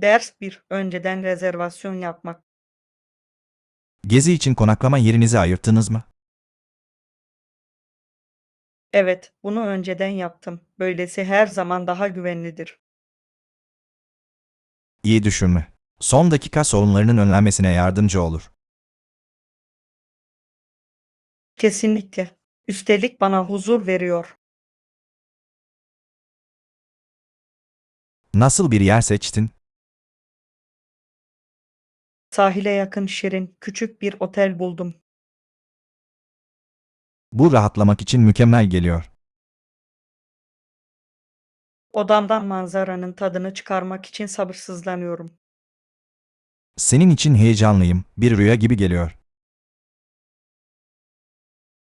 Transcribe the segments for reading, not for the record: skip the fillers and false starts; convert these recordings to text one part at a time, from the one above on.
Ders bir. Önceden rezervasyon yapmak. Gezi için konaklama yerinizi ayırttınız mı? Evet, bunu önceden yaptım. Böylesi her zaman daha güvenlidir. İyi düşünme. Son dakika sorunlarının önlenmesine yardımcı olur. Kesinlikle. Üstelik bana huzur veriyor. Nasıl bir yer seçtin? Sahile yakın şirin, küçük bir otel buldum. Bu rahatlamak için mükemmel geliyor. Odamdan manzaranın tadını çıkarmak için sabırsızlanıyorum. Senin için heyecanlıyım. Bir rüya gibi geliyor.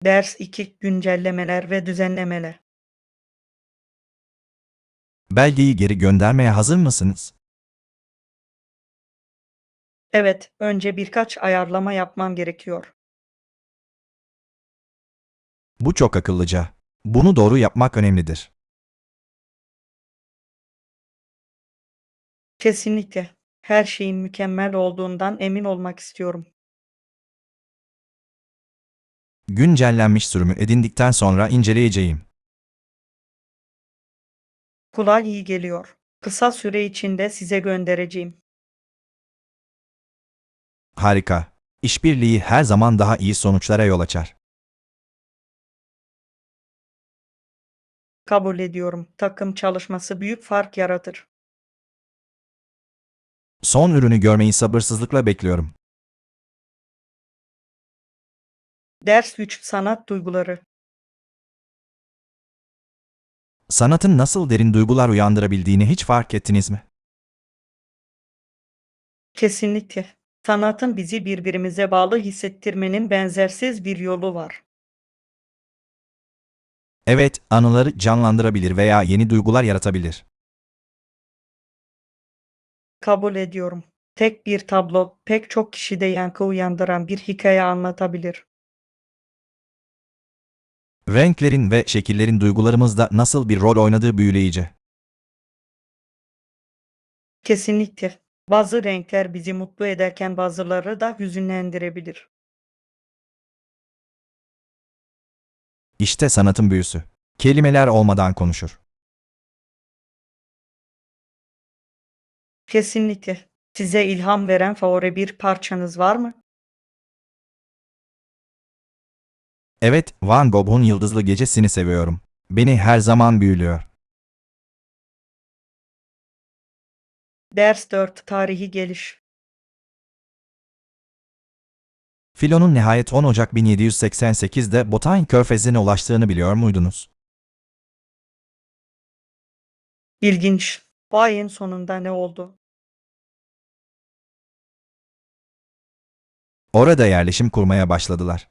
Ders 2. Güncellemeler ve düzenlemeler. Belgeyi geri göndermeye hazır mısınız? Evet, önce birkaç ayarlama yapmam gerekiyor. Bu çok akıllıca. Bunu doğru yapmak önemlidir. Kesinlikle. Her şeyin mükemmel olduğundan emin olmak istiyorum. Güncellenmiş sürümü edindikten sonra inceleyeceğim. Kulağa iyi geliyor. Kısa süre içinde size göndereceğim. Harika. İşbirliği her zaman daha iyi sonuçlara yol açar. Kabul ediyorum. Takım çalışması büyük fark yaratır. Son ürünü görmeyi sabırsızlıkla bekliyorum. Ders 3. Sanat duyguları. Sanatın nasıl derin duygular uyandırabildiğini hiç fark ettiniz mi? Kesinlikle. Sanatın bizi birbirimize bağlı hissettirmenin benzersiz bir yolu var. Evet, anıları canlandırabilir veya yeni duygular yaratabilir. Kabul ediyorum. Tek bir tablo pek çok kişide yankı uyandıran bir hikaye anlatabilir. Renklerin ve şekillerin duygularımızda nasıl bir rol oynadığı büyüleyici. Kesinlikle. Bazı renkler bizi mutlu ederken bazıları da hüzünlendirebilir. İşte sanatın büyüsü. Kelimeler olmadan konuşur. Kesinlikle. Size ilham veren favori bir parçanız var mı? Evet, Van Gogh'un Yıldızlı Gecesi'ni seviyorum. Beni her zaman büyülüyor. Ders 4. Tarihi geliş. Filo'nun nihayet 10 Ocak 1788'de Botayn Körfezi'ne ulaştığını biliyor muydunuz? İlginç. Bu ayın sonunda ne oldu? Orada yerleşim kurmaya başladılar.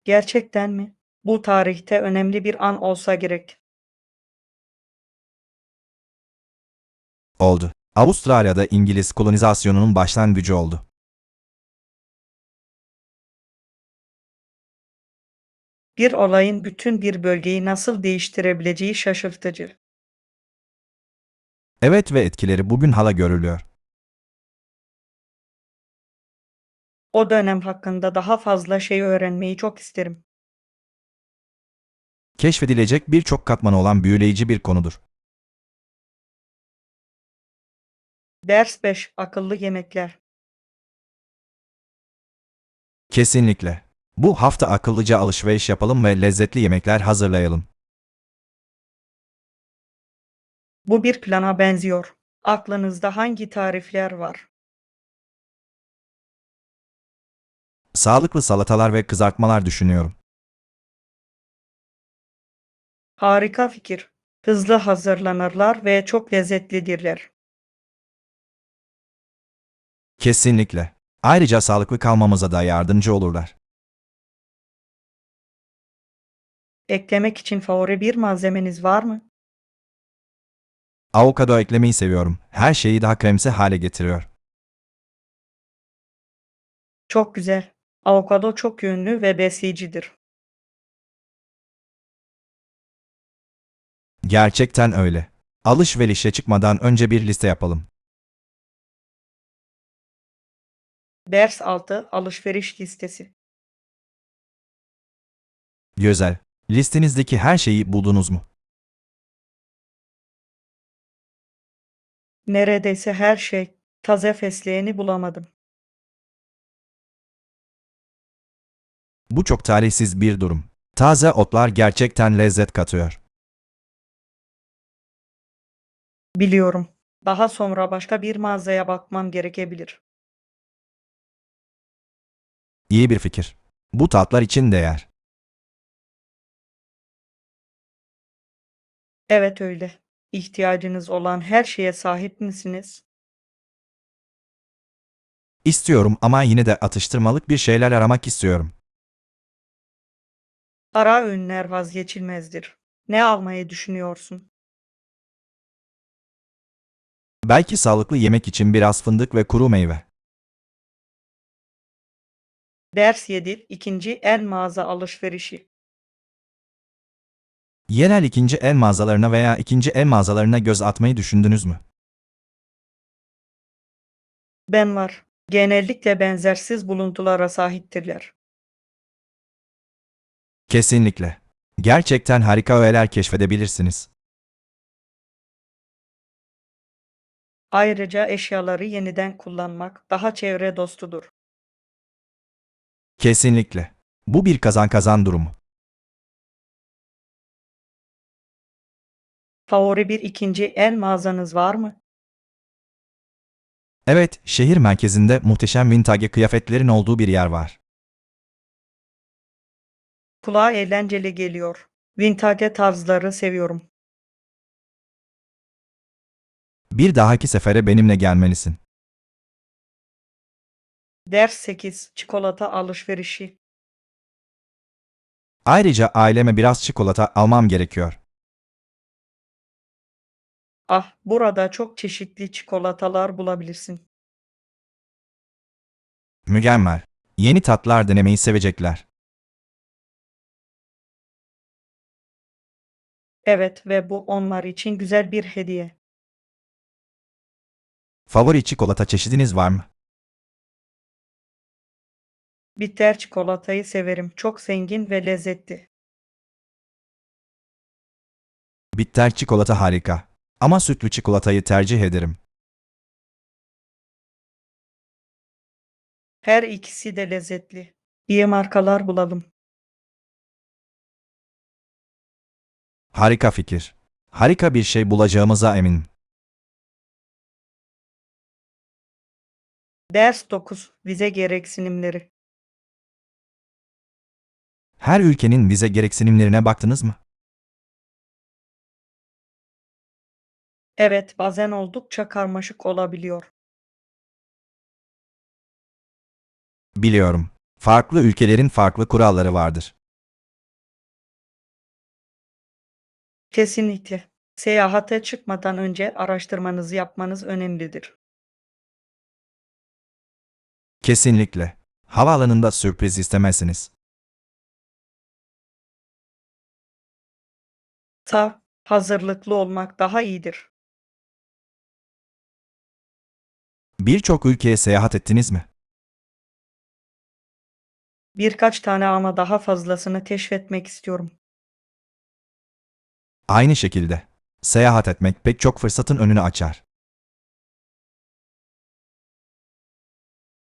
Gerçekten mi? Bu tarihte önemli bir an olsa gerek. Oldu. Avustralya'da İngiliz kolonizasyonunun başlangıcı oldu. Bir olayın bütün bir bölgeyi nasıl değiştirebileceği şaşırtıcı. Evet ve etkileri bugün hala görülüyor. O dönem hakkında daha fazla şey öğrenmeyi çok isterim. Keşfedilecek birçok katmanı olan büyüleyici bir konudur. Ders 5. Akıllı yemekler. Kesinlikle. Bu hafta akıllıca alışveriş yapalım ve lezzetli yemekler hazırlayalım. Bu bir plana benziyor. Aklınızda hangi tarifler var? Sağlıklı salatalar ve kızartmalar düşünüyorum. Harika fikir. Hızlı hazırlanırlar ve çok lezzetlidirler. Kesinlikle. Ayrıca sağlıklı kalmamıza da yardımcı olurlar. Eklemek için favori bir malzemeniz var mı? Avokado eklemeyi seviyorum. Her şeyi daha kremsi hale getiriyor. Çok güzel. Avokado çok yönlü ve besleyicidir. Gerçekten öyle. Alışverişe çıkmadan önce bir liste yapalım. Ders 6 alışveriş listesi. Güzel. Listenizdeki her şeyi buldunuz mu? Neredeyse her şey. Taze fesleğeni bulamadım. Bu çok talihsiz bir durum. Taze otlar gerçekten lezzet katıyor. Biliyorum. Daha sonra başka bir mağazaya bakmam gerekebilir. İyi bir fikir. Bu tatlar için değer. Evet öyle. İhtiyacınız olan her şeye sahip misiniz? İstiyorum ama yine de atıştırmalık bir şeyler aramak istiyorum. Ara öğünler vazgeçilmezdir. Ne almayı düşünüyorsun? Belki sağlıklı yemek için biraz fındık ve kuru meyve. Ders 7 ikinci el mağaza alışverişi. Yerel ikinci el mağazalarına veya ikinci el mağazalarına göz atmayı düşündünüz mü? Ben var. Genellikle benzersiz buluntulara sahiptirler. Kesinlikle. Gerçekten harika öğeler keşfedebilirsiniz. Ayrıca eşyaları yeniden kullanmak daha çevre dostudur. Kesinlikle. Bu bir kazan-kazan durumu. Favori bir ikinci el mağazanız var mı? Evet, şehir merkezinde muhteşem vintage kıyafetlerin olduğu bir yer var. Kulağa eğlenceli geliyor. Vintage tarzları seviyorum. Bir dahaki sefere benimle gelmelisin. Ders 8 çikolata alışverişi. Ayrıca aileme biraz çikolata almam gerekiyor. Ah, burada çok çeşitli çikolatalar bulabilirsin. Mükemmel. Yeni tatlar denemeyi sevecekler. Evet ve bu onlar için güzel bir hediye. Favori çikolata çeşidiniz var mı? Bitter çikolatayı severim. Çok zengin ve lezzetli. Bitter çikolata harika. Ama sütlü çikolatayı tercih ederim. Her ikisi de lezzetli. İyi markalar bulalım. Harika fikir. Harika bir şey bulacağımıza eminim. Ders 9 vize gereksinimleri. Her ülkenin vize gereksinimlerine baktınız mı? Evet, bazen oldukça karmaşık olabiliyor. Biliyorum. Farklı ülkelerin farklı kuralları vardır. Kesinlikle. Seyahate çıkmadan önce araştırmanızı yapmanız önemlidir. Kesinlikle. Havaalanında sürpriz istemezsiniz. Hazırlıklı olmak daha iyidir. Birçok ülkeye seyahat ettiniz mi? Birkaç tane ama daha fazlasını keşfetmek istiyorum. Aynı şekilde. Seyahat etmek pek çok fırsatın önünü açar.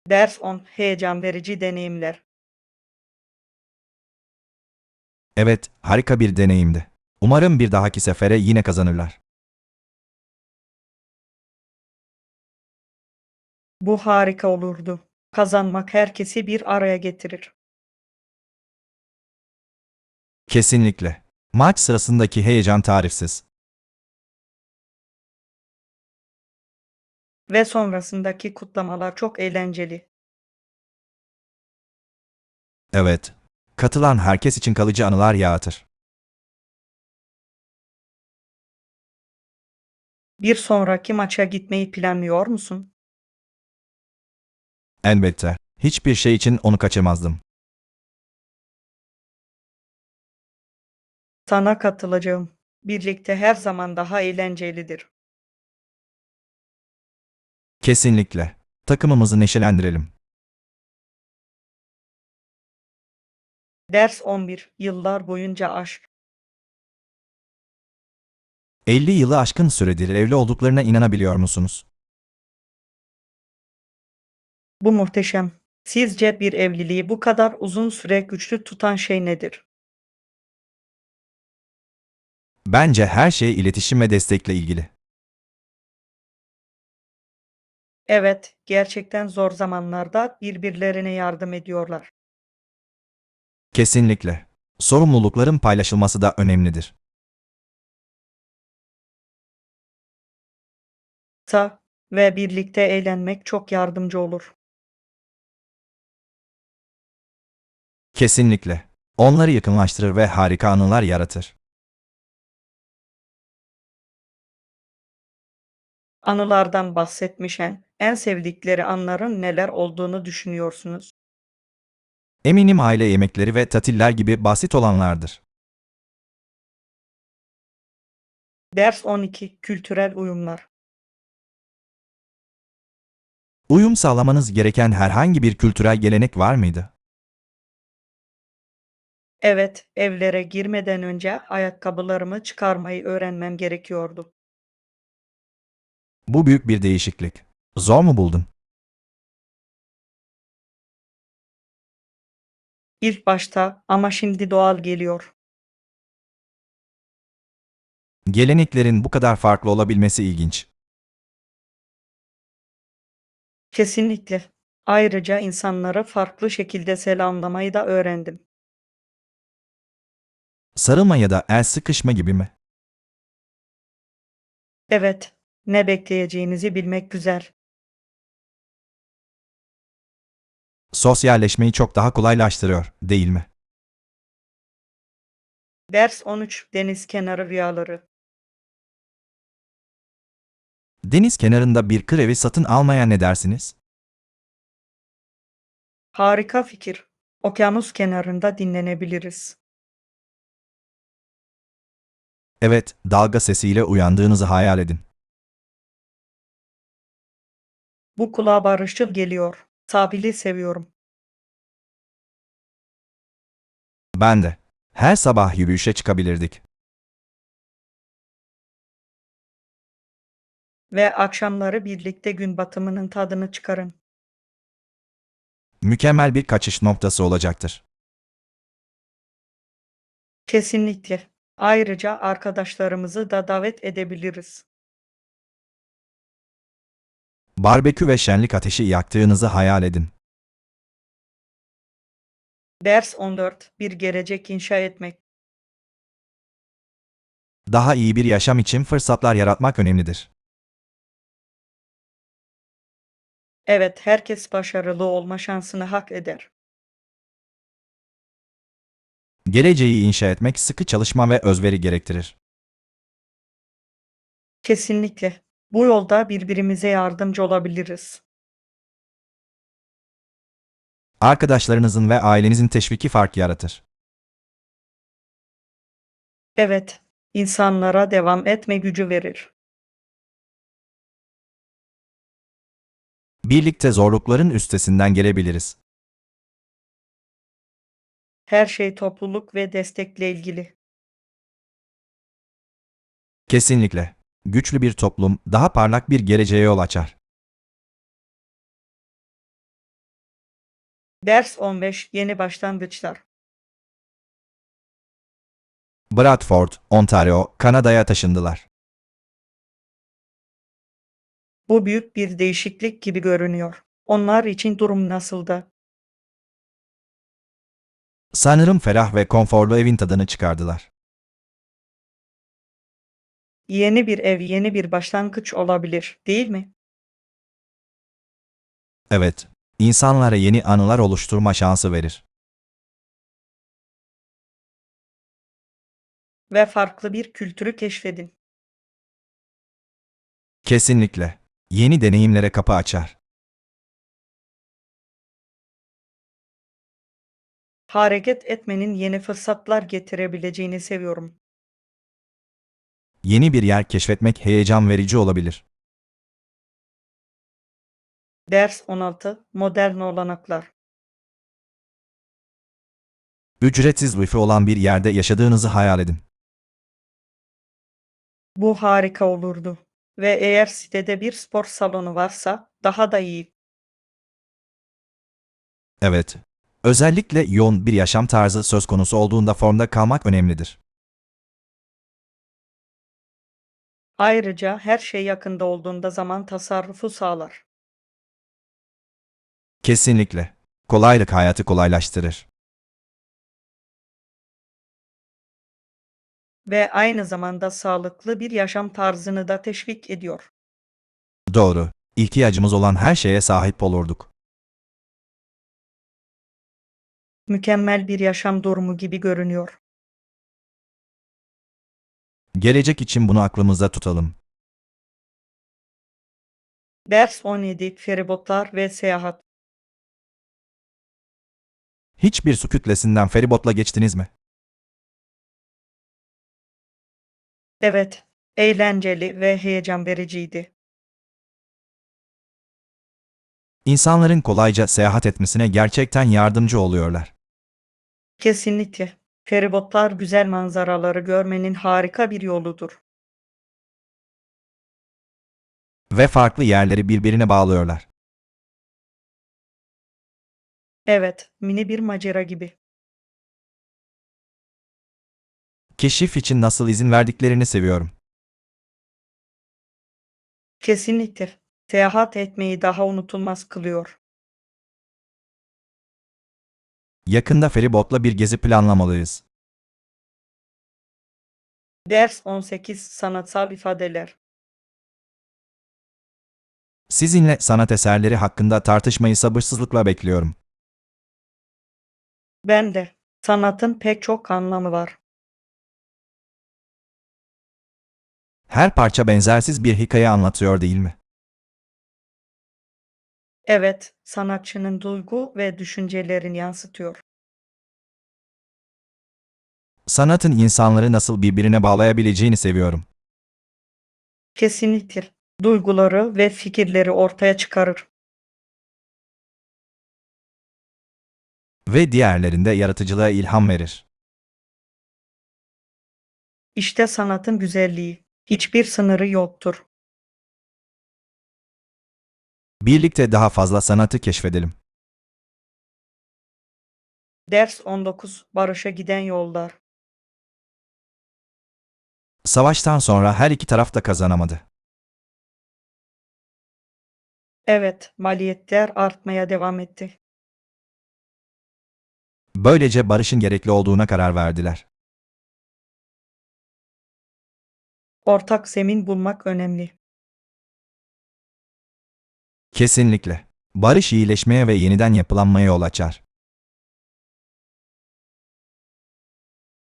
Ders 10 heyecan verici deneyimler. Evet, harika bir deneyimdi. Umarım bir dahaki sefere yine kazanırlar. Bu harika olurdu. Kazanmak herkesi bir araya getirir. Kesinlikle. Maç sırasındaki heyecan tarifsiz. Ve sonrasındaki kutlamalar çok eğlenceli. Evet. Katılan herkes için kalıcı anılar yaratır. Bir sonraki maça gitmeyi planlıyor musun? Elbette. Hiçbir şey için onu kaçırmazdım. Sana katılacağım. Birlikte her zaman daha eğlencelidir. Kesinlikle. Takımımızı neşelendirelim. Ders 11. Yıllar boyunca aşk. 50 yılı aşkın süredir evli olduklarına inanabiliyor musunuz? Bu muhteşem. Sizce bir evliliği bu kadar uzun süre güçlü tutan şey nedir? Bence her şey iletişim ve destekle ilgili. Evet, gerçekten zor zamanlarda birbirlerine yardım ediyorlar. Kesinlikle. Sorumlulukların paylaşılması da önemlidir. Ta ve birlikte eğlenmek çok yardımcı olur. Kesinlikle. Onları yakınlaştırır ve harika anılar yaratır. Anılardan bahsetmişken en sevdikleri anların neler olduğunu düşünüyorsunuz? Eminim aile yemekleri ve tatiller gibi basit olanlardır. Ders 12. Kültürel uyumlar. Uyum sağlamanız gereken herhangi bir kültürel gelenek var mıydı? Evet, evlere girmeden önce ayakkabılarımı çıkarmayı öğrenmem gerekiyordu. Bu büyük bir değişiklik. Zor mu buldun? İlk başta ama şimdi doğal geliyor. Geleneklerin bu kadar farklı olabilmesi ilginç. Kesinlikle. Ayrıca insanları farklı şekilde selamlamayı da öğrendim. Sarılma ya da el sıkışma gibi mi? Evet, ne bekleyeceğinizi bilmek güzel. Sosyalleşmeyi çok daha kolaylaştırıyor, değil mi? Ders 13. Deniz kenarı rüyaları. Deniz kenarında bir kır evi satın almaya ne dersiniz? Harika fikir. Okyanus kenarında dinlenebiliriz. Evet, dalga sesiyle uyandığınızı hayal edin. Bu kulağa barışçıl geliyor. Sahili seviyorum. Ben de. Her sabah yürüyüşe çıkabilirdik. Ve akşamları birlikte gün batımının tadını çıkarın. Mükemmel bir kaçış noktası olacaktır. Kesinlikle. Ayrıca arkadaşlarımızı da davet edebiliriz. Barbekü ve şenlik ateşi yaktığınızı hayal edin. Ders 14. Bir gelecek inşa etmek. Daha iyi bir yaşam için fırsatlar yaratmak önemlidir. Evet, herkes başarılı olma şansını hak eder. Geleceği inşa etmek sıkı çalışma ve özveri gerektirir. Kesinlikle. Bu yolda birbirimize yardımcı olabiliriz. Arkadaşlarınızın ve ailenizin teşviki fark yaratır. Evet, insanlara devam etme gücü verir. Birlikte zorlukların üstesinden gelebiliriz. Her şey topluluk ve destekle ilgili. Kesinlikle. Güçlü bir toplum daha parlak bir geleceğe yol açar. Ders 15. Yeni başlangıçlar. Bradford, Ontario, Kanada'ya taşındılar. Bu büyük bir değişiklik gibi görünüyor. Onlar için durum nasıldı? Sanırım ferah ve konforlu evin tadını çıkardılar. Yeni bir ev, yeni bir başlangıç olabilir, değil mi? Evet, insanlara yeni anılar oluşturma şansı verir. Ve farklı bir kültürü keşfedin. Kesinlikle. Yeni deneyimlere kapı açar. Hareket etmenin yeni fırsatlar getirebileceğini seviyorum. Yeni bir yer keşfetmek heyecan verici olabilir. Ders 16. Modern olanaklar. Ücretsiz Wi-Fi olan bir yerde yaşadığınızı hayal edin. Bu harika olurdu. Ve eğer sitede bir spor salonu varsa daha da iyi. Evet. Özellikle yoğun bir yaşam tarzı söz konusu olduğunda formda kalmak önemlidir. Ayrıca her şey yakında olduğunda zaman tasarrufu sağlar. Kesinlikle. Kolaylık hayatı kolaylaştırır. Ve aynı zamanda sağlıklı bir yaşam tarzını da teşvik ediyor. Doğru. İhtiyacımız olan her şeye sahip olurduk. Mükemmel bir yaşam durumu gibi görünüyor. Gelecek için bunu aklımızda tutalım. Ders 17. Feribotlar ve seyahat. Hiçbir su kütlesinden feribotla geçtiniz mi? Evet, eğlenceli ve heyecan vericiydi. İnsanların kolayca seyahat etmesine gerçekten yardımcı oluyorlar. Kesinlikle. Feribotlar güzel manzaraları görmenin harika bir yoludur. Ve farklı yerleri birbirine bağlıyorlar. Evet, mini bir macera gibi. Keşif için nasıl izin verdiklerini seviyorum. Kesinlikle. Seyahat etmeyi daha unutulmaz kılıyor. Yakında feribotla bir gezi planlamalıyız. Ders 18. Sanatsal ifadeler. Sizinle sanat eserleri hakkında tartışmayı sabırsızlıkla bekliyorum. Ben de. Sanatın pek çok anlamı var. Her parça benzersiz bir hikaye anlatıyor değil mi? Evet, sanatçının duygu ve düşüncelerini yansıtıyor. Sanatın insanları nasıl birbirine bağlayabileceğini seviyorum. Kesinlikle. Duyguları ve fikirleri ortaya çıkarır. Ve diğerlerinde yaratıcılığa ilham verir. İşte sanatın güzelliği. Hiçbir sınırı yoktur. Birlikte daha fazla sanatı keşfedelim. Ders 19. Barışa giden yollar. Savaştan sonra her iki taraf da kazanamadı. Evet, maliyetler artmaya devam etti. Böylece barışın gerekli olduğuna karar verdiler. Ortak zemin bulmak önemli. Kesinlikle. Barış iyileşmeye ve yeniden yapılanmaya yol açar.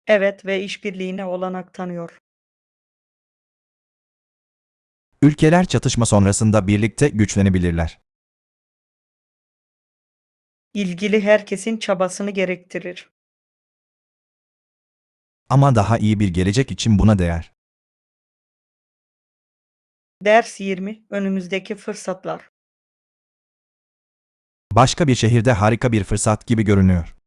Evet ve işbirliğine olanak tanıyor. Ülkeler çatışma sonrasında birlikte güçlenebilirler. İlgili herkesin çabasını gerektirir. Ama daha iyi bir gelecek için buna değer. Ders 20. Önümüzdeki fırsatlar. Başka bir şehirde harika bir fırsat gibi görünüyor.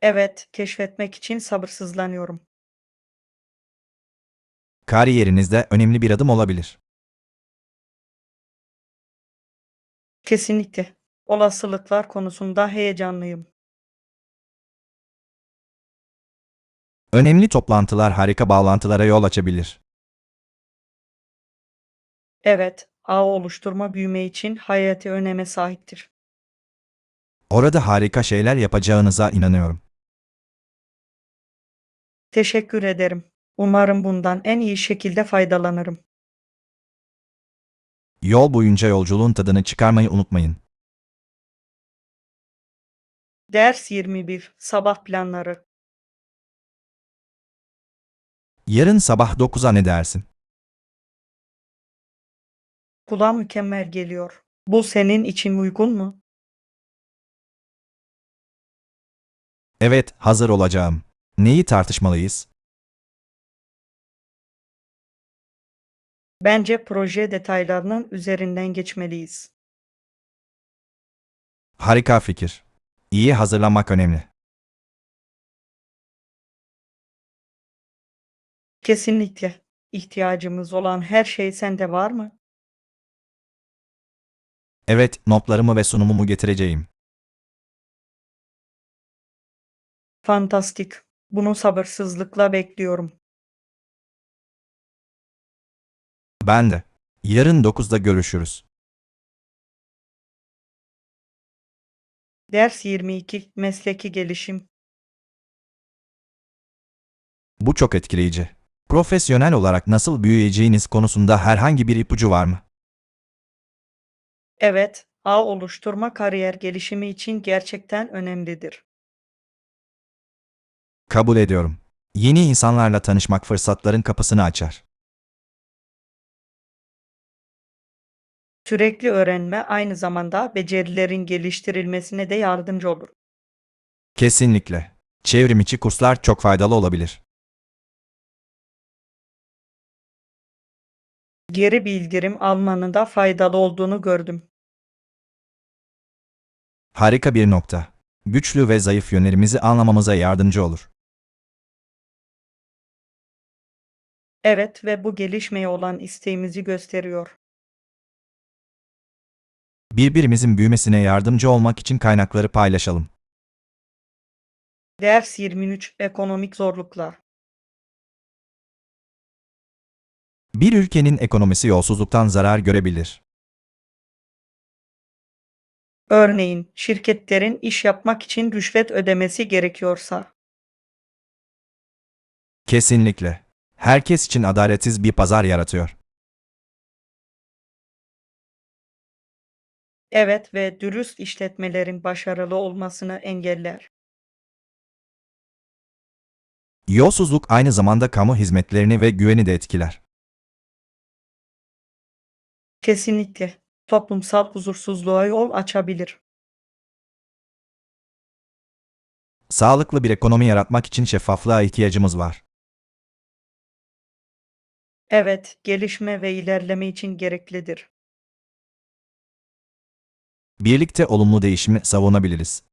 Evet, keşfetmek için sabırsızlanıyorum. Kariyerinizde önemli bir adım olabilir. Kesinlikle. Olasılıklar konusunda heyecanlıyım. Önemli toplantılar harika bağlantılara yol açabilir. Evet, ağ oluşturma büyüme için hayati öneme sahiptir. Orada harika şeyler yapacağınıza inanıyorum. Teşekkür ederim. Umarım bundan en iyi şekilde faydalanırım. Yol boyunca yolculuğun tadını çıkarmayı unutmayın. Ders 21. Sabah planları. Yarın sabah 9'a ne dersin? Kulağa mükemmel geliyor. Bu senin için uygun mu? Evet, hazır olacağım. Neyi tartışmalıyız? Bence proje detaylarının üzerinden geçmeliyiz. Harika fikir. İyi hazırlanmak önemli. Kesinlikle. İhtiyacımız olan her şey sende var mı? Evet, notlarımı ve sunumumu getireceğim. Fantastik. Bunu sabırsızlıkla bekliyorum. Ben de. Yarın 9'da görüşürüz. Ders 22 Mesleki gelişim. Bu çok etkileyici. Profesyonel olarak nasıl büyüyeceğiniz konusunda herhangi bir ipucu var mı? Evet, ağ oluşturma kariyer gelişimi için gerçekten önemlidir. Kabul ediyorum. Yeni insanlarla tanışmak fırsatların kapısını açar. Sürekli öğrenme aynı zamanda becerilerin geliştirilmesine de yardımcı olur. Kesinlikle. Çevrim içi kurslar çok faydalı olabilir. Geri bildirim almanın da faydalı olduğunu gördüm. Harika bir nokta. Güçlü ve zayıf yönlerimizi anlamamıza yardımcı olur. Evet ve bu gelişmeye olan isteğimizi gösteriyor. Birbirimizin büyümesine yardımcı olmak için kaynakları paylaşalım. Ders 23 Ekonomik zorluklar. Bir ülkenin ekonomisi yolsuzluktan zarar görebilir. Örneğin, şirketlerin iş yapmak için rüşvet ödemesi gerekiyorsa. Kesinlikle. Herkes için adaletsiz bir pazar yaratıyor. Evet ve dürüst işletmelerin başarılı olmasını engeller. Yolsuzluk aynı zamanda kamu hizmetlerini ve güveni de etkiler. Kesinlikle. Toplumsal huzursuzluğa yol açabilir. Sağlıklı bir ekonomi yaratmak için şeffaflığa ihtiyacımız var. Evet, gelişme ve ilerleme için gereklidir. Birlikte olumlu değişimi savunabiliriz.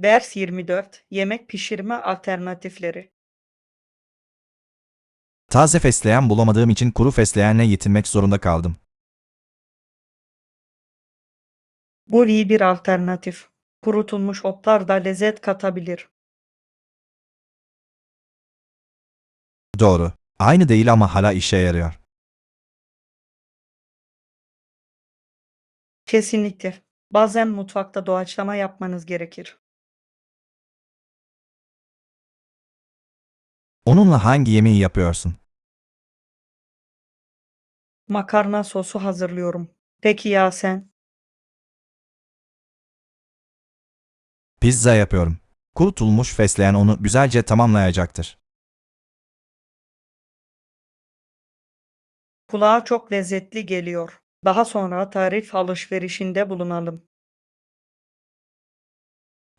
Ders 24 Yemek pişirme alternatifleri. Taze fesleğen bulamadığım için kuru fesleğenle yetinmek zorunda kaldım. Bu iyi bir alternatif. Kurutulmuş otlar da lezzet katabilir. Doğru. Aynı değil ama hala işe yarıyor. Kesinlikle. Bazen mutfakta doğaçlama yapmanız gerekir. Onunla hangi yemeği yapıyorsun? Makarna sosu hazırlıyorum. Peki ya sen? Pizza yapıyorum. Kurutulmuş fesleğen onu güzelce tamamlayacaktır. Kulağa çok lezzetli geliyor. Daha sonra tarif alışverişinde bulunalım.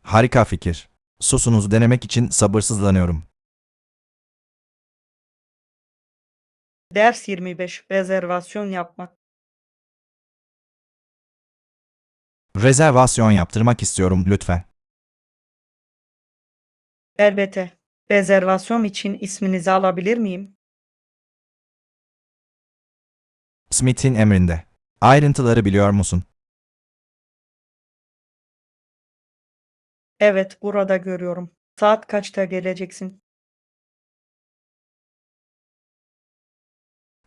Harika fikir. Sosunuzu denemek için sabırsızlanıyorum. Ders 25 Rezervasyon yapmak. Rezervasyon yaptırmak istiyorum lütfen. Elbette. Rezervasyon için isminizi alabilir miyim? Smith'in emrinde. Ayrıntıları biliyor musun? Evet, burada görüyorum. Saat kaçta geleceksin?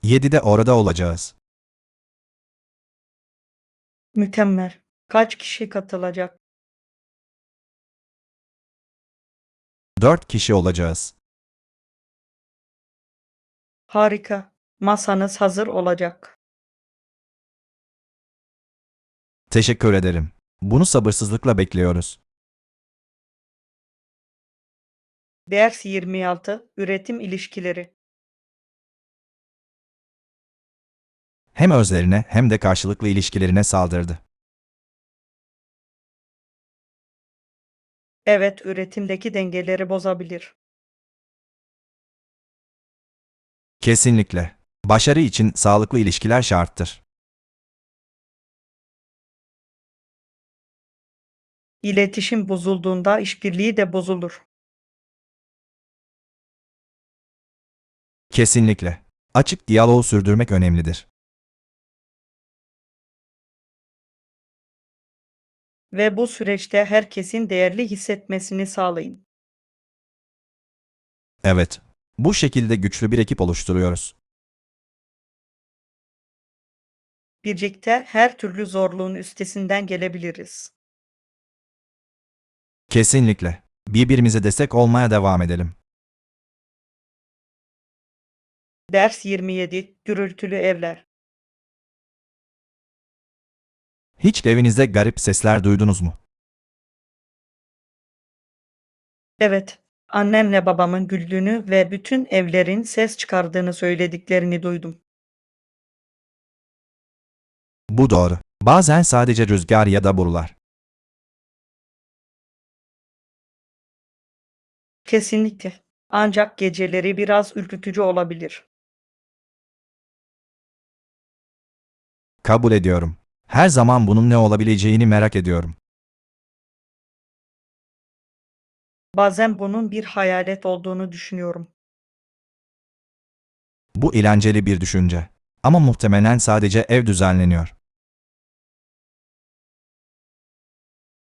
7'de orada olacağız. Mükemmel. Kaç kişi katılacak? 4 kişi olacağız. Harika. Masanız hazır olacak. Teşekkür ederim. Bunu sabırsızlıkla bekliyoruz. Ders 26 Üretim ilişkileri. Hem özlerine hem de karşılıklı ilişkilerine saldırdı. Evet, üretimdeki dengeleri bozabilir. Kesinlikle. Başarı için sağlıklı ilişkiler şarttır. İletişim bozulduğunda işbirliği de bozulur. Kesinlikle. Açık diyaloğu sürdürmek önemlidir. Ve bu süreçte herkesin değerli hissetmesini sağlayın. Evet. Bu şekilde güçlü bir ekip oluşturuyoruz. Birlikte her türlü zorluğun üstesinden gelebiliriz. Kesinlikle. Birbirimize destek olmaya devam edelim. Ders 27 Gürültülü evler. Hiç evinizde garip sesler duydunuz mu? Evet, annemle babamın güldüğünü ve bütün evlerin ses çıkardığını söylediklerini duydum. Bu doğru. Bazen sadece rüzgar ya da borular. Kesinlikle. Ancak geceleri biraz ürkütücü olabilir. Kabul ediyorum. Her zaman bunun ne olabileceğini merak ediyorum. Bazen bunun bir hayalet olduğunu düşünüyorum. Bu eğlenceli bir düşünce. Ama muhtemelen sadece ev düzenleniyor.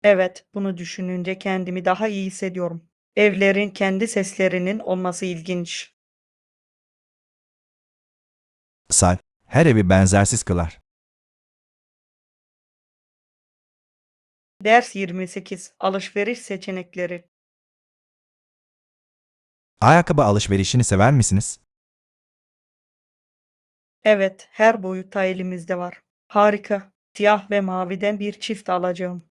Evet, bunu düşününce kendimi daha iyi hissediyorum. Evlerin kendi seslerinin olması ilginç. Say, her evi benzersiz kılar. Ders 28 Alışveriş seçenekleri. Ayakkabı alışverişini sever misiniz? Evet, her boyutta elimizde var. Harika. Siyah ve maviden bir çift alacağım.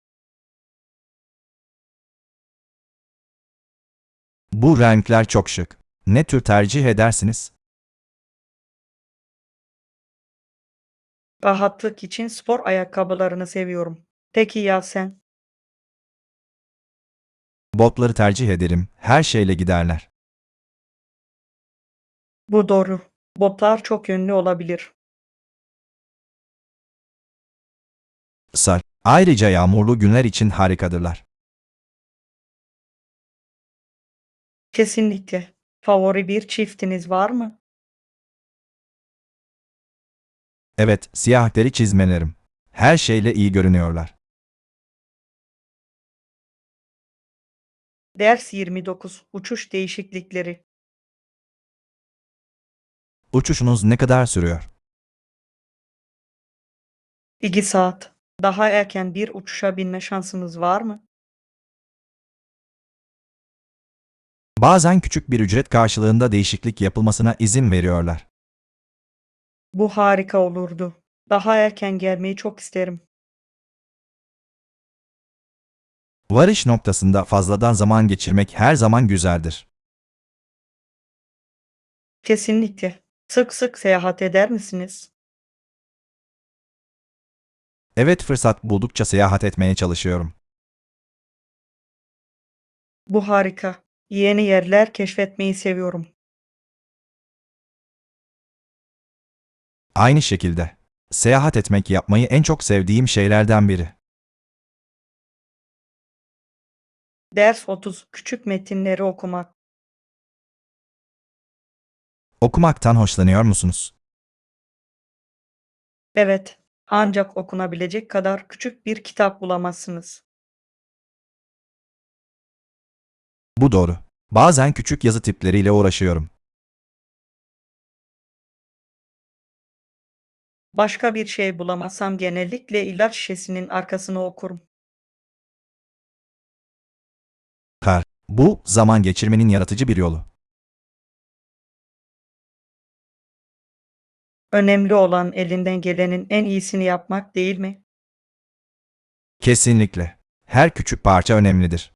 Bu renkler çok şık. Ne tür tercih edersiniz? Rahatlık için spor ayakkabılarını seviyorum. Peki ya sen? Botları tercih ederim. Her şeyle giderler. Bu doğru. Botlar çok yönlü olabilir. Sar. Ayrıca yağmurlu günler için harikadırlar. Kesinlikle. Favori bir çiftiniz var mı? Evet, siyah deri çizmelerim. Her şeyle iyi görünüyorlar. Ders 29 Uçuş değişiklikleri. Uçuşunuz ne kadar sürüyor? 2 saat. Daha erken bir uçuşa binme şansınız var mı? Bazen küçük bir ücret karşılığında değişiklik yapılmasına izin veriyorlar. Bu harika olurdu. Daha erken gelmeyi çok isterim. Varış noktasında fazladan zaman geçirmek her zaman güzeldir. Kesinlikle. Sık sık seyahat eder misiniz? Evet, fırsat buldukça seyahat etmeye çalışıyorum. Bu harika. Yeni yerler keşfetmeyi seviyorum. Aynı şekilde. Seyahat etmek yapmayı en çok sevdiğim şeylerden biri. Ders 30 Küçük metinleri okumak. Okumaktan hoşlanıyor musunuz? Evet, ancak okunabilecek kadar küçük bir kitap bulamazsınız. Bu doğru. Bazen küçük yazı tipleriyle uğraşıyorum. Başka bir şey bulamazsam genellikle ilaç şişesinin arkasını okurum. Bu, zaman geçirmenin yaratıcı bir yolu. Önemli olan elinden gelenin en iyisini yapmak değil mi? Kesinlikle. Her küçük parça önemlidir.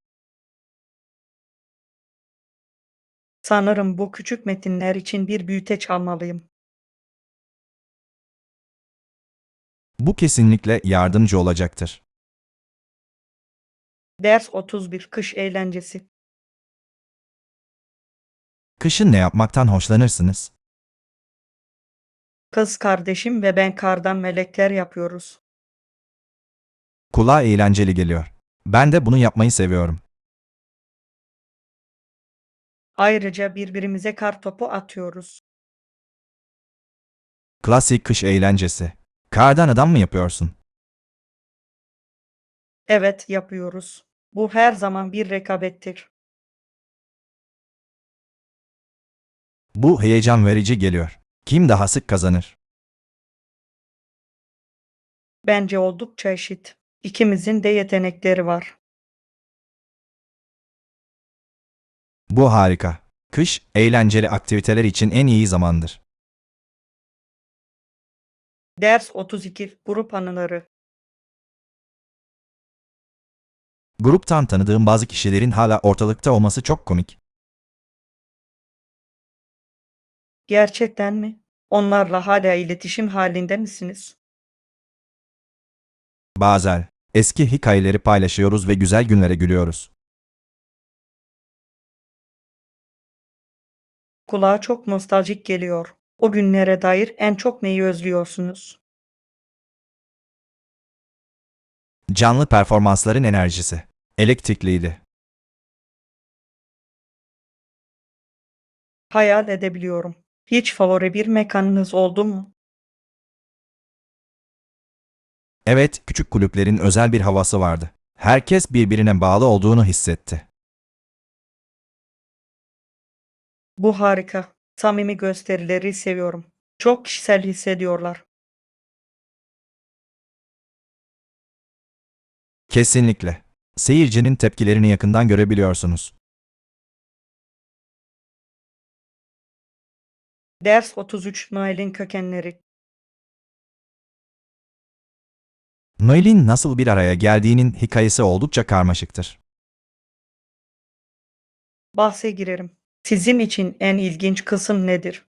Sanırım bu küçük metinler için bir büyüteç almalıyım. Bu kesinlikle yardımcı olacaktır. Ders 31 Kış eğlencesi. Kışın ne yapmaktan hoşlanırsınız? Kız kardeşim ve ben kardan melekler yapıyoruz. Kulağa eğlenceli geliyor. Ben de bunu yapmayı seviyorum. Ayrıca birbirimize kar topu atıyoruz. Klasik kış eğlencesi. Kardan adam mı yapıyorsun? Evet, yapıyoruz. Bu her zaman bir rekabettir. Bu heyecan verici geliyor. Kim daha sık kazanır? Bence oldukça eşit. İkimizin de yetenekleri var. Bu harika. Kış, eğlenceli aktiviteler için en iyi zamandır. Ders 32 Grup anıları. Gruptan tanıdığım bazı kişilerin hala ortalıkta olması çok komik. Gerçekten mi? Onlarla hala iletişim halinde misiniz? Bazen eski hikayeleri paylaşıyoruz ve güzel günlere gülüyoruz. Kulağa çok nostaljik geliyor. O günlere dair en çok neyi özlüyorsunuz? Canlı performansların enerjisi. Elektrikliydi. Hayal edebiliyorum. Hiç favori bir mekanınız oldu mu? Evet, küçük kulüplerin özel bir havası vardı. Herkes birbirine bağlı olduğunu hissetti. Bu harika. Samimi gösterileri seviyorum. Çok kişisel hissediyorlar. Kesinlikle. Seyircinin tepkilerini yakından görebiliyorsunuz. Ders 33 Noel'in kökenleri. Noel'in nasıl bir araya geldiğinin hikayesi oldukça karmaşıktır. Bahse girerim. Sizin için en ilginç kısım nedir?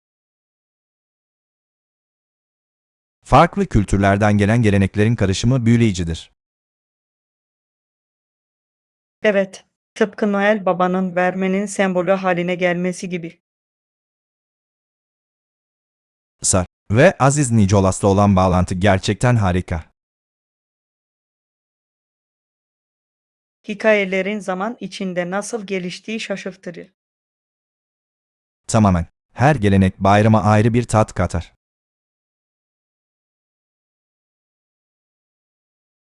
Farklı kültürlerden gelen geleneklerin karışımı büyüleyicidir. Evet, tıpkı Noel Baba'nın vermenin sembolü haline gelmesi gibi. Sar ve Aziz Nicolas'la olan bağlantı gerçekten harika. Hikayelerin zaman içinde nasıl geliştiği şaşırtıcı. Tamamen. Her gelenek bayrama ayrı bir tat katar.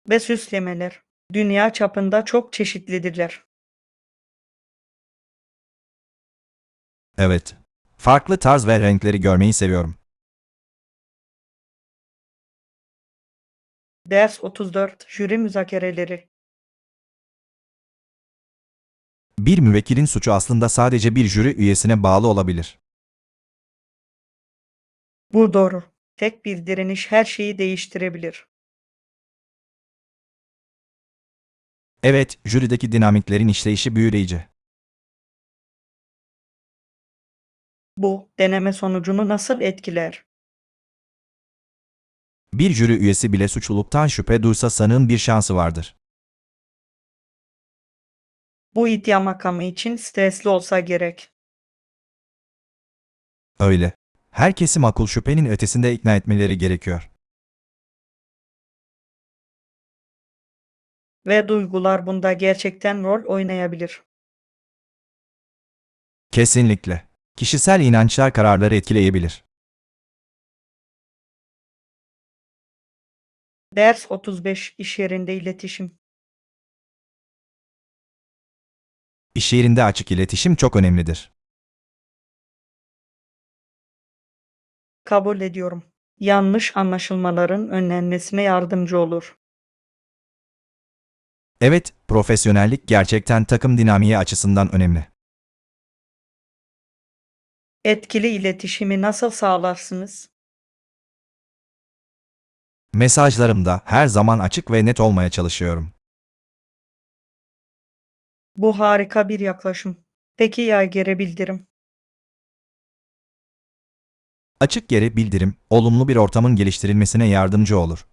Ve süslemeler. Dünya çapında çok çeşitlidirler. Evet. Farklı tarz ve renkleri görmeyi seviyorum. Ders 34 Jüri müzakereleri. Bir müvekkilin suçu aslında sadece bir jüri üyesine bağlı olabilir. Bu doğru. Tek bir direniş her şeyi değiştirebilir. Evet, jürideki dinamiklerin işleyişi büyüleyici. Bu, deneme sonucunu nasıl etkiler? Bir jüri üyesi bile suçluluktan şüphe duysa sanığın bir şansı vardır. Bu iddia makamı için stresli olsa gerek. Öyle. Herkesi makul şüphenin ötesinde ikna etmeleri gerekiyor. Ve duygular bunda gerçekten rol oynayabilir. Kesinlikle. Kişisel inançlar kararları etkileyebilir. Ders 35 İş yerinde iletişim. İş yerinde açık iletişim çok önemlidir. Kabul ediyorum. Yanlış anlaşılmaların önlenmesine yardımcı olur. Evet, profesyonellik gerçekten takım dinamiği açısından önemli. Etkili iletişimi nasıl sağlarsınız? Mesajlarımda her zaman açık ve net olmaya çalışıyorum. Bu harika bir yaklaşım. Peki ya geri bildirim? Açık geri bildirim, olumlu bir ortamın geliştirilmesine yardımcı olur.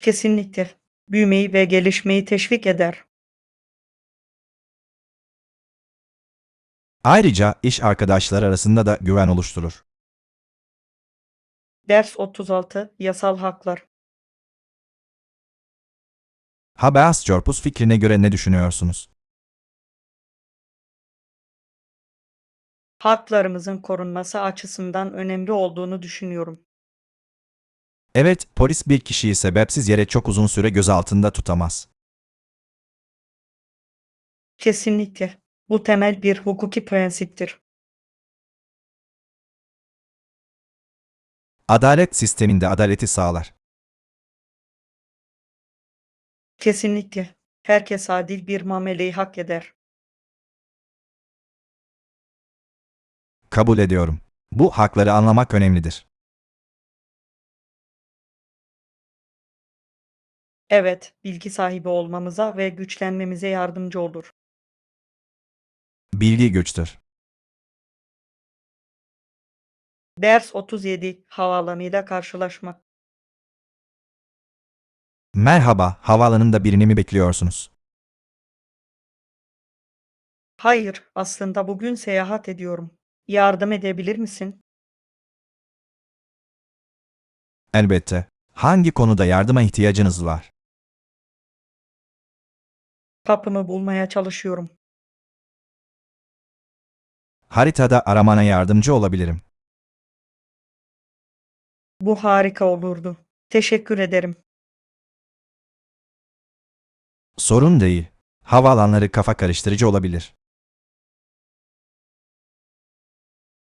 Kesinlikle. Büyümeyi ve gelişmeyi teşvik eder. Ayrıca iş arkadaşları arasında da güven oluşturur. Ders 36 Yasal Haklar. Habeas corpus fikrine göre ne düşünüyorsunuz? Haklarımızın korunması açısından önemli olduğunu düşünüyorum. Evet, polis bir kişiyi sebepsiz yere çok uzun süre gözaltında tutamaz. Kesinlikle. Bu temel bir hukuki prensiptir. Adalet sisteminde adaleti sağlar. Kesinlikle. Herkes adil bir muameleyi hak eder. Kabul ediyorum. Bu hakları anlamak önemlidir. Evet, bilgi sahibi olmamıza ve güçlenmemize yardımcı olur. Bilgi güçtür. Ders 37 Havaalanıyla karşılaşmak. Merhaba, havaalanında birini mi bekliyorsunuz? Hayır, aslında bugün seyahat ediyorum. Yardım edebilir misin? Elbette. Hangi konuda yardıma ihtiyacınız var? Kapımı bulmaya çalışıyorum. Haritada aramana yardımcı olabilirim. Bu harika olurdu. Teşekkür ederim. Sorun değil. Havaalanları kafa karıştırıcı olabilir.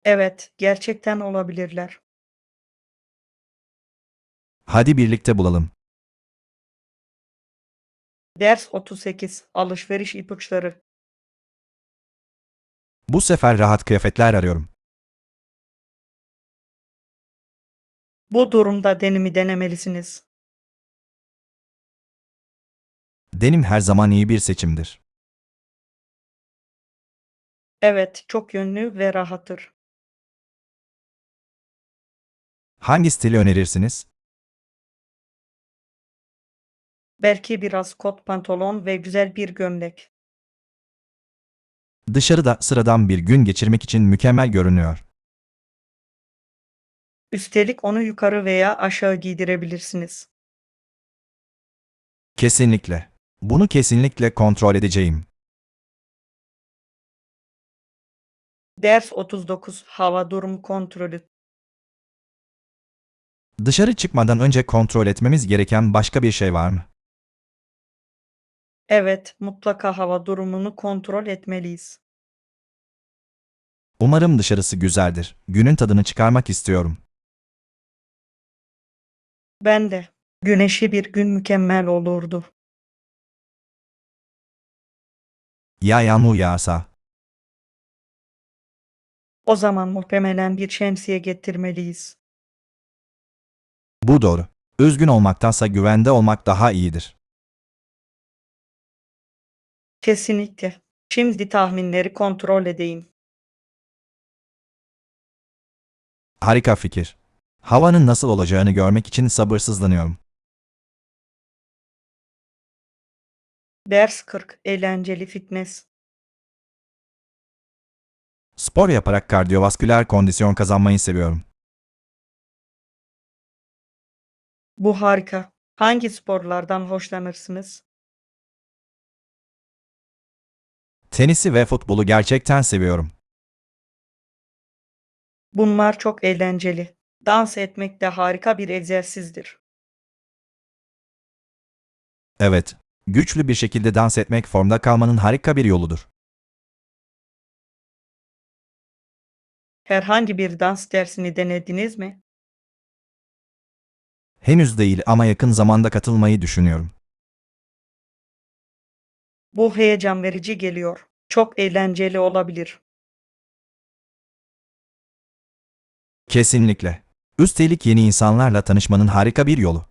Evet, gerçekten olabilirler. Hadi birlikte bulalım. Ders 38 Alışveriş ipuçları. Bu sefer rahat kıyafetler arıyorum. Bu durumda denimi denemelisiniz. Denim her zaman iyi bir seçimdir. Evet, çok yönlü ve rahattır. Hangi stili önerirsiniz? Belki biraz kot pantolon ve güzel bir gömlek. Dışarıda sıradan bir gün geçirmek için mükemmel görünüyor. Üstelik onu yukarı veya aşağı giydirebilirsiniz. Kesinlikle. Bunu kesinlikle kontrol edeceğim. Ders 39 Hava durumu kontrolü. Dışarı çıkmadan önce kontrol etmemiz gereken başka bir şey var mı? Evet, mutlaka hava durumunu kontrol etmeliyiz. Umarım dışarısı güzeldir. Günün tadını çıkarmak istiyorum. Ben de. Güneşli bir gün mükemmel olurdu. Ya yağmur yağsa? O zaman muhtemelen bir şemsiye getirmeliyiz. Bu doğru. Üzgün olmaktansa güvende olmak daha iyidir. Kesinlikle. Şimdi tahminleri kontrol edeyim. Harika fikir. Havanın nasıl olacağını görmek için sabırsızlanıyorum. Ders 40 Eğlenceli fitness. Spor yaparak kardiyovasküler kondisyon kazanmayı seviyorum. Bu harika. Hangi sporlardan hoşlanırsınız? Tenisi ve futbolu gerçekten seviyorum. Bunlar çok eğlenceli. Dans etmek de harika bir egzersizdir. Evet, güçlü bir şekilde dans etmek formda kalmanın harika bir yoludur. Herhangi bir dans dersini denediniz mi? Henüz değil ama yakın zamanda katılmayı düşünüyorum. Bu heyecan verici geliyor. Çok eğlenceli olabilir. Kesinlikle. Üstelik yeni insanlarla tanışmanın harika bir yolu.